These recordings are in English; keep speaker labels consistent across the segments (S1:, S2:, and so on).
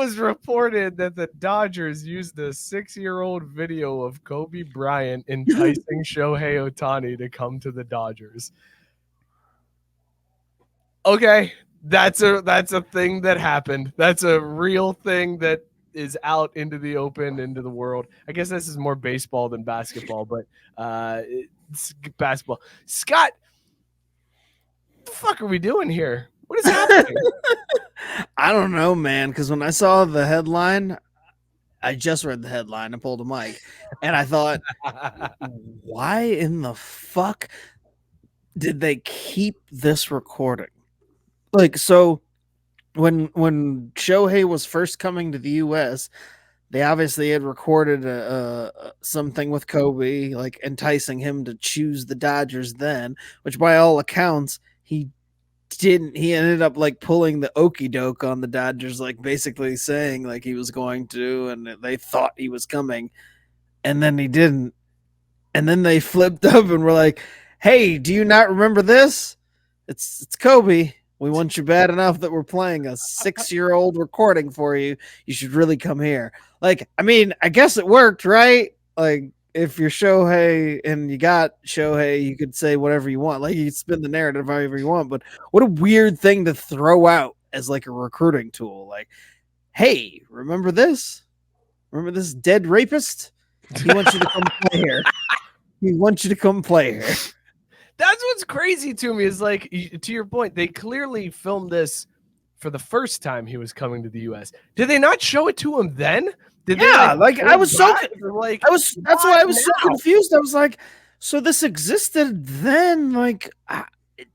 S1: was reported that the Dodgers used a 6-year-old video of Kobe Bryant enticing Shohei Ohtani to come to the Dodgers. Okay, that's a thing that happened. That's a real thing that is out into the open, into the world. I guess this is more baseball than basketball, but it's basketball. Scott, what the fuck are we doing here? What is happening?
S2: I don't know, man, because when I saw the headline, I just read the headline and pulled a mic, and I thought, why in the fuck did they keep this recording? Like, so when Shohei was first coming to the U.S., they obviously had recorded something with Kobe, like enticing him to choose the Dodgers then, which by all accounts, he didn't. He ended up like pulling the okey doke on the Dodgers, like basically saying like he was going to, and they thought he was coming, and then he didn't. And then they flipped up and were like, hey, do you not remember this? It's Kobe. We want you bad enough that we're playing a 6-year-old recording for you. You should really come here. Like, I mean, I guess it worked, right? Like, if you're Shohei and you got Shohei, you could say whatever you want. Like, you can spin the narrative however you want. But what a weird thing to throw out as like a recruiting tool. Like, hey, remember this? Remember this dead rapist? He wants you to come play here. He wants you to come play here.
S1: That's what's crazy to me is like, to your point, they clearly filmed this for the first time he was coming to the U.S. Did they not show it to him then? Did
S2: yeah,
S1: they,
S2: like I was so
S1: like
S2: that's why I was so confused. I was like, so this existed then? Like,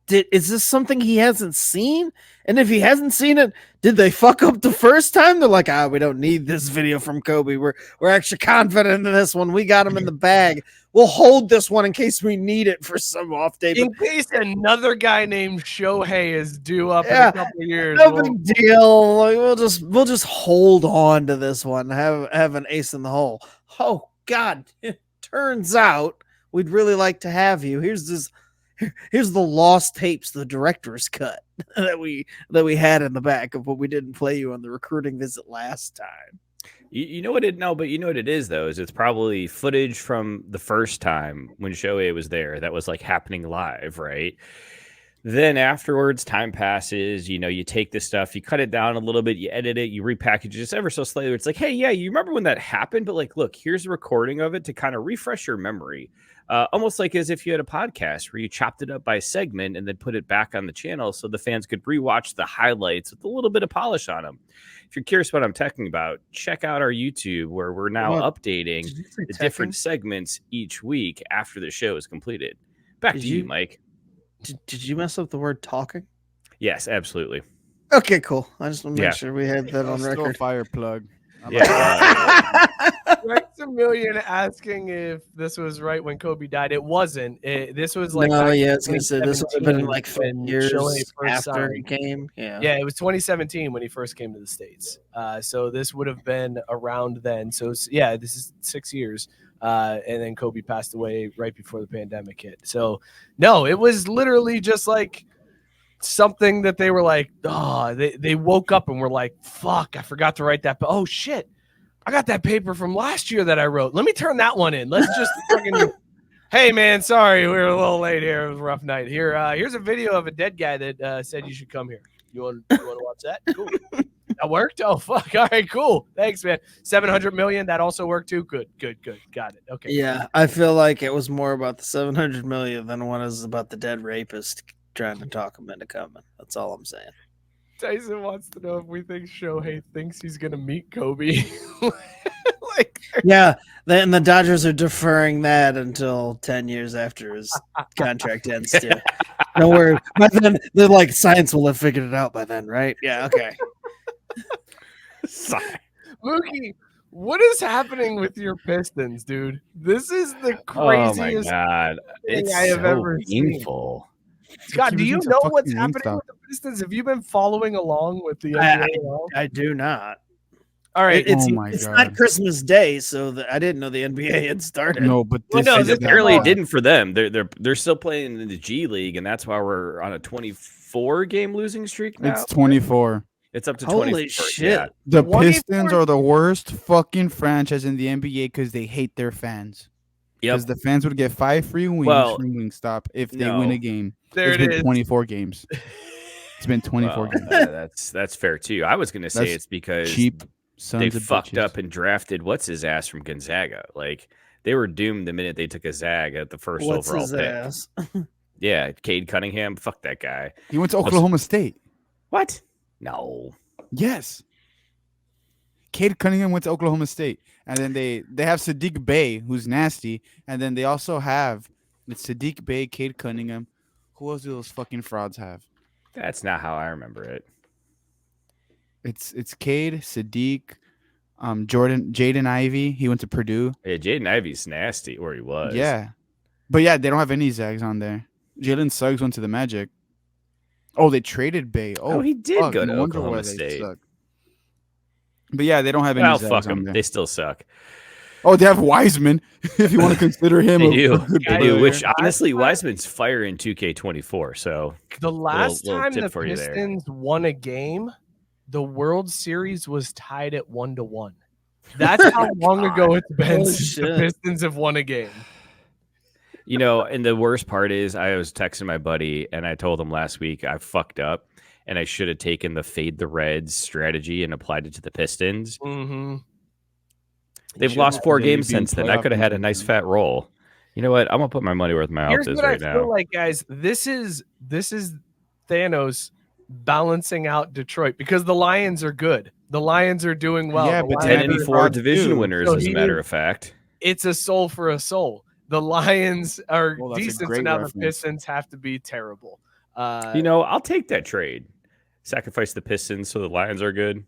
S2: is this something he hasn't seen? And if he hasn't seen it, did they fuck up the first time? They're like, we don't need this video from Kobe. We're actually confident in this one. We got him in the bag. We'll hold this one in case we need it for some off day.
S1: In case another guy named Shohei is due up in a couple of years.
S2: No big deal. Like, we'll just hold on to this one. Have an ace in the hole. Oh God! It turns out we'd really like to have you. Here's the lost tapes, the director's cut that we had in the back of what we didn't play you on the recruiting visit last time.
S3: You know what it? No, but you know what it is though. Is it's probably footage from the first time when Shohei was there that was like happening live, right? Then afterwards, time passes. You know, you take this stuff, you cut it down a little bit, you edit it, you repackage it just ever so slightly. It's like, hey, yeah, you remember when that happened? But like, look, here's a recording of it to kind of refresh your memory. Almost like as if you had a podcast where you chopped it up by segment and then put it back on the channel so the fans could rewatch the highlights with a little bit of polish on them. If you're curious what I'm talking about, check out our YouTube where we're now updating the different segments each week after the show is completed. Back to you, Mike.
S2: Did you mess up the word talking?
S3: Yes, absolutely.
S2: Okay, cool. I just want to make sure we had that on record.
S4: A fire plug.
S1: Rex a Million asking if this was right when Kobe died. It wasn't. This was like
S2: I was gonna say this would have been like 5 years after he came.
S1: Yeah, it was 2017 when he first came to the States. So this would have been around then. So yeah, this is 6 years. And then Kobe passed away right before the pandemic hit. So no, it was literally just like something that they were like, they woke up and were like, fuck, I forgot to write that. But oh shit, I got that paper from last year that I wrote. Let me turn that one in. Let's just fucking, hey man, sorry, we were a little late here. It was a rough night. Here's a video of a dead guy that said you should come here. You want to watch that? Cool. That worked? Oh fuck. All right, cool. Thanks, man. 700 million. That also worked too. Good. Got it. Okay.
S2: Yeah, I feel like it was more about the 700 million than one is about the dead rapist trying to talk him into coming. That's all I'm saying.
S1: Tyson wants to know if we think Shohei thinks he's gonna meet Kobe.
S2: Yeah, then the Dodgers are deferring that until 10 years after his contract ends too. Don't worry. By then, they're like, science will have figured it out by then, right? Yeah, okay.
S1: Mookie, what is happening with your Pistons, dude? This is the craziest thing I have ever
S3: painful.
S1: seen. Scott, do you know what's happening with the Pistons? Have you been following along with the NBA?
S2: I do not.
S1: All right,
S2: it's not Christmas Day, so I didn't know the NBA had started.
S4: No, but
S3: apparently it didn't for them. They're still playing in the G League, and that's why we're on a 24-game losing streak now.
S4: It's 24.
S3: It's up to
S2: Holy
S3: 24.
S2: shit.
S3: Yeah.
S4: The
S1: 24
S4: Pistons are the worst fucking franchise in the NBA because they hate their fans.
S3: Yep.
S4: Because the fans would get 5 free wings
S3: Well,
S4: from Wingstop if they win
S3: no.
S4: a game.
S1: There
S4: It's
S1: it
S4: been
S1: is.
S4: 24 games. It's been 24
S3: Well,
S4: games.
S3: that's fair too. I was gonna say
S4: That's
S3: it's because
S4: Cheap sons
S3: they
S4: of
S3: fucked
S4: bitches.
S3: up and drafted what's his ass from Gonzaga. Like they were doomed the minute they took a Zag at the first
S2: What's
S3: overall
S2: his
S3: pick.
S2: ass?
S3: Yeah, Cade Cunningham. Fuck that guy.
S4: He went to Oklahoma State.
S3: What? No.
S4: Yes. Cade Cunningham went to Oklahoma State. And then they have Sadiq Bey, who's nasty. And then they also have it's Sadiq Bey, Cade Cunningham. Who else do those fucking frauds have?
S3: That's not how I remember it.
S4: It's Cade, Sadiq, Jaden Ivey. He went to Purdue.
S3: Yeah, Jaden Ivey's nasty, or he was.
S4: Yeah. But yeah, they don't have any Zags on there. Jalen Suggs went to the Magic. Oh, they traded Bey.
S3: Oh, he did
S4: fuck,
S3: go
S4: no
S3: to
S4: wonder why
S3: Oklahoma
S4: they
S3: State.
S4: suck. But yeah, they don't have any
S3: Well,
S4: Zags
S3: fuck
S4: on
S3: them.
S4: there.
S3: They still suck.
S4: Oh, they have Wiseman. If you want to consider him,
S3: They
S4: a
S3: do.
S4: good
S3: They
S4: player.
S3: do. Which
S1: Last
S3: honestly,
S1: time-
S3: Wiseman's fire in 2K24. So
S1: The last
S3: little
S1: time
S3: tip
S1: the
S3: for you there.
S1: Pistons won a game, the World Series was tied at 1-1. That's how long ago it's been
S2: Holy
S1: since the
S2: shit.
S1: Pistons have won a game.
S3: you know, and the worst part is, I was texting my buddy, and I told him last week I fucked up, and I should have taken the fade the Reds strategy and applied it to the Pistons.
S1: Mm-hmm.
S3: They've
S4: should
S3: lost
S4: have,
S3: 4
S4: and then
S3: games
S4: you'd be in
S3: since then. I
S4: playoff
S3: could have had a nice
S4: contention.
S3: fat roll. You know what? I'm gonna put my money where my mouth
S1: Here's
S3: is
S1: what
S3: right
S1: I feel
S3: now.
S1: like, guys. This is Thanos balancing out Detroit because the Lions are good. The Lions are doing well.
S4: Yeah,
S1: The
S4: but
S3: 10
S4: then
S1: Lions
S3: and
S4: Lions
S1: are-
S3: 4
S4: Rods
S3: division
S4: too.
S3: winners,
S1: So
S3: as a
S1: he
S3: matter
S1: is-
S3: of fact.
S1: it's a soul for a soul. The Lions are
S4: Well, that's a
S1: decent, so
S4: great
S1: now the
S4: reference.
S1: Pistons have to be terrible.
S3: You know, I'll take that trade. Sacrifice the Pistons so the Lions are good.